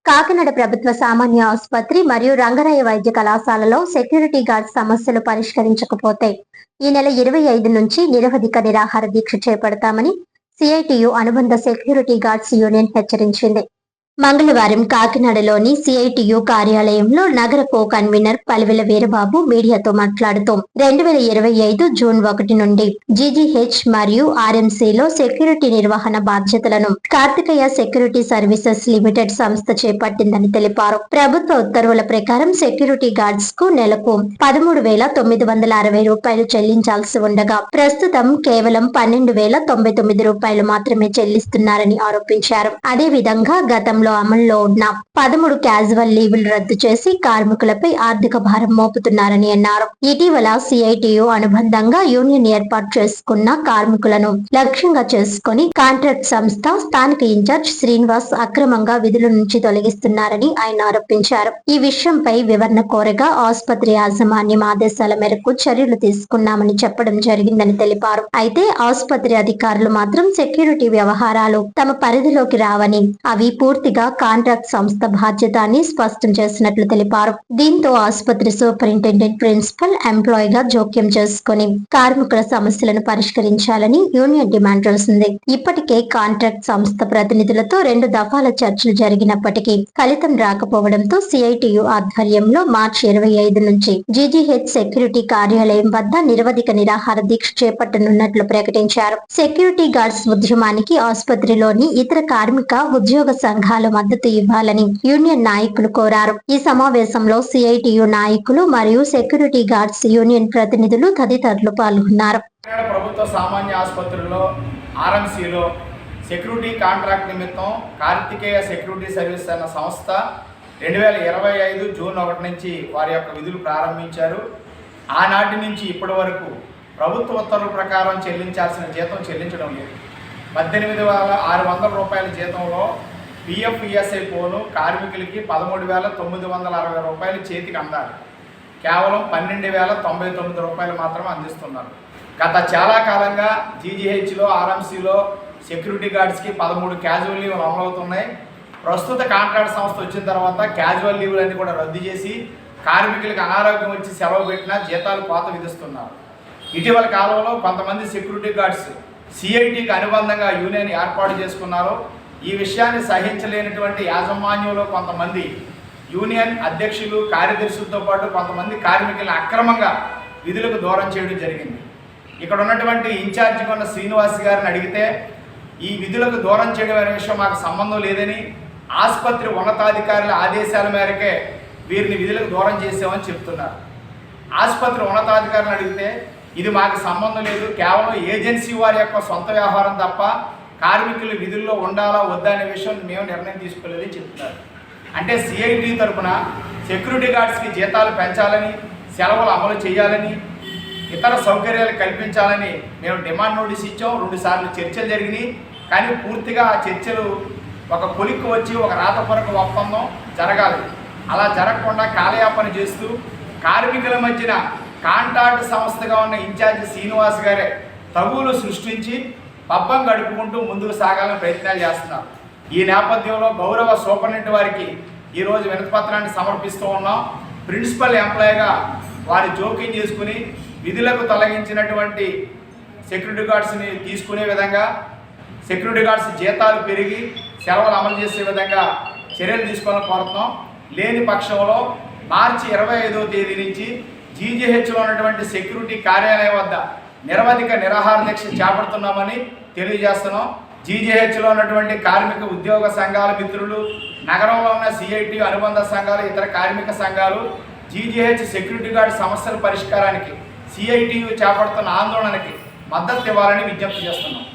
కాకినాడ ప్రభుత్వ సామాన్య ఆసుపత్రి మరియు రంగరాయ వైద్య కళాశాలలో సెక్యూరిటీ గార్డ్ సమస్యలు పరిష్కరించకపోతే ఈ నెల 25 నుంచి నిరవధిక నిరాహార దీక్ష చేపడతామని సిఐటియు అనుబంధ సెక్యూరిటీ గార్డ్స్ యూనియన్ హెచ్చరించింది. మంగళవారం కాకినాడలోని సిఐటియు కార్యాలయంలో నగర కో కన్వీనర్ పలివెల వీరబాబు మీడియాతో మాట్లాడుతూ 2025 జూన్ 1 నుండి జీజీహెచ్ మరియు ఆర్ఎంసీలో సెక్యూరిటీ నిర్వహణ బాధ్యతలను కార్తికేయ సెక్యూరిటీ సర్వీసెస్ లిమిటెడ్ సంస్థ చేపట్టిందని తెలిపారు. ప్రభుత్వ ఉత్తర్వుల ప్రకారం సెక్యూరిటీ గార్డ్స్ కు నెలకు 13,960 రూపాయలు చెల్లించాల్సి ఉండగా ప్రస్తుతం కేవలం 12,099 రూపాయలు మాత్రమే చెల్లిస్తున్నారని ఆరోపించారు. అదేవిధంగా గతంలో అమల్లో ఉన్న 13 క్యాజువల్ లీవులు రద్దు చేసి కార్మికులపై ఆర్థిక భారం మోపుతున్నారని అన్నారు. ఇటీవల సిఐటియు అనుబంధంగా యూనియన్ ఏర్పాటు చేసుకున్న కార్మికులను లక్ష్యంగా చేసుకుని కాంట్రాక్ట్ సంస్థ స్థానిక ఇన్ఛార్జ్ శ్రీనివాస్ అక్రమంగా విధుల నుంచి తొలగిస్తున్నారని ఆయన ఆరోపించారు. ఈ విషయంపై వివరణ కోరగా ఆసుపత్రి యాజమాన్యం ఆదేశాల మేరకు చర్యలు తీసుకున్నామని చెప్పడం జరిగిందని తెలిపారు. అయితే ఆసుపత్రి అధికారులు మాత్రం సెక్యూరిటీ వ్యవహారాలు తమ పరిధిలోకి రావని అవి పూర్తిగా కాంట్రాక్ట్ సంస్థ బాధ్యత అని స్పష్టం చేసినట్లు తెలిపారు. దీంతో ఆసుపత్రి సూపరింటెండెంట్ ప్రిన్సిపల్ ఎంప్లాయ్ గా జోక్యం చేసుకుని కార్మికుల సమస్యలను పరిష్కరించాలని యూనియన్ డిమాండ్ చేసింది. ఇప్పటికే కాంట్రాక్ట్ సంస్థ ప్రతినిధులతో 2 దఫాల చర్చలు జరిగినప్పటికీ ఫలితం రాకపోవడంతో సిఐటియు ఆధ్వర్యంలో మార్చి 25 నుంచి జీజీహెచ్ సెక్యూరిటీ కార్యాలయం వద్ద నిరవధిక నిరాహార దీక్ష చేపట్టనున్నట్లు ప్రకటించారు. సెక్యూరిటీ గార్డ్స్ ఉద్యమానికి ఆసుపత్రిలోని ఇతర కార్మిక ఉద్యోగ సంఘాల మద్దతు ఇవ్వాలని యూనియన్ నాయకులు కోరారు. ఈ సమావేశంలో సిఐటియు నాయకులు మరియు సెక్యూరిటీ గార్డ్స్ యూనియన్ ప్రతినిధులు తదితరులు పాల్గొన్నారు. ప్రభుత్వ సామాన్య ఆసుపత్రిలో ఆర్ఎంసీలో సెక్యూరిటీ కాంట్రాక్ట్ నిమిత్తం కార్తికేయ సెక్యూరిటీ సర్వీస్ అన్న సంస్థ 2025 జూన్ 1 నుంచి వారి యొక్క విధులు ప్రారంభించారు. ఆనాటి నుంచి ఇప్పటి వరకు ప్రభుత్వ ఉత్తర్వుల ప్రకారం చెల్లించాల్సిన జీతం చెల్లించడం లేదు. 18,600 రూపాయల జీతంలో పిఎఫ్ ఈఎస్ఐ పోను కార్మికులకి 13,960 రూపాయలు చేతికి అందాలి. కేవలం 12,099 రూపాయలు మాత్రమే అందిస్తున్నారు. గత చాలా కాలంగా జీజీహెచ్లో ఆర్ఎంసీలో సెక్యూరిటీ గార్డ్స్కి 13 క్యాజువల్ లీవ్లు అమలవుతున్నాయి. ప్రస్తుత కాంట్రాక్ట్ సంస్థ వచ్చిన తర్వాత క్యాజువల్ లీవ్లన్నీ కూడా రద్దు చేసి కార్మికులకు అనారోగ్యం వచ్చి సెలవు పెట్టినా జీతాలు కోత విధిస్తున్నారు. ఇటీవల కాలంలో కొంతమంది సెక్యూరిటీ గార్డ్స్ సిఐటికి అనుబంధంగా యూనియన్ ఏర్పాటు చేసుకున్నారు. ఈ విషయాన్ని సహించలేనటువంటి యాజమాన్యంలో కొంతమంది యూనియన్ అధ్యక్షులు కార్యదర్శులతో పాటు కొంతమంది కార్మికులను అక్రమంగా విధులకు దూరం చేయడం జరిగింది. ఇక్కడ ఉన్నటువంటి ఇన్ఛార్జిగా ఉన్న శ్రీనివాస్ గారిని అడిగితే ఈ విధులకు దూరం చేయడం అనే విషయం మాకు సంబంధం లేదని ఆసుపత్రి ఉన్నతాధికారుల ఆదేశాల మేరకే వీరిని విధులకు దూరం చేసామని చెప్తున్నారు. ఆసుపత్రి ఉన్నతాధికారులను అడిగితే ఇది మాకు సంబంధం లేదు, కేవలం ఏజెన్సీ వారి యొక్క సొంత వ్యవహారం తప్ప కార్మికులు విధుల్లో ఉండాలా వద్దా అనే విషయం మేము నిర్ణయం తీసుకోలేదని చెప్తున్నారు. అంటే సిఐటి తరఫున సెక్యూరిటీ గార్డ్స్కి జీతాలు పెంచాలని, సెలవులు అమలు చేయాలని, ఇతర సౌకర్యాలు కల్పించాలని మేము డిమాండ్ నోటీస్ ఇచ్చాం. 2 సార్లు చర్చలు జరిగినాయి. కానీ పూర్తిగా ఆ చర్చలు ఒక కొలిక్కు వచ్చి ఒక రాతపూర్వక ఒప్పందం జరగాలి. అలా జరగకుండా కాలయాపన చేస్తూ కార్మికుల మధ్యన కాంట్రాక్ట్ సంస్థగా ఉన్న ఇన్ఛార్జి శ్రీనివాస్ గారే తగులు సృష్టించి పబ్బం గడుపుకుంటూ ముందుకు సాగాలని ప్రయత్నాలు చేస్తున్నారు. ఈ నేపథ్యంలో గౌరవ సూపరింటెండెంట్ వారికి ఈరోజు వినతిపత్రాన్ని సమర్పిస్తూ ఉన్నాం. ప్రిన్సిపల్ ఎంప్లాయీగా వారి జోక్యం చేసుకుని విధులకు తొలగించినటువంటి సెక్యూరిటీ గార్డ్స్ని తీసుకునే విధంగా, సెక్యూరిటీ గార్డ్స్ జీతాలు పెరిగి సెలవులు అమలు చేసే విధంగా చర్యలు తీసుకోవాలని కోరుతున్నాం. లేని పక్షంలో మార్చి 25వ తేదీ నుంచి జీజీహెచ్లో ఉన్నటువంటి సెక్యూరిటీ కార్యాలయం వద్ద నిరవధిక నిరాహార దీక్ష చేపడుతున్నామని తెలియజేస్తున్నాం. జీజీహెచ్లో ఉన్నటువంటి కార్మిక ఉద్యోగ సంఘాల మిత్రులు, నగరంలో ఉన్న సిఐటి అనుబంధ సంఘాలు, ఇతర కార్మిక సంఘాలు జీజీహెచ్ సెక్యూరిటీ గార్డ్ సమస్యల పరిష్కారానికి సిఐటియు చేపడుతున్న ఆందోళనకి మద్దతు ఇవ్వాలని విజ్ఞప్తి చేస్తున్నాం.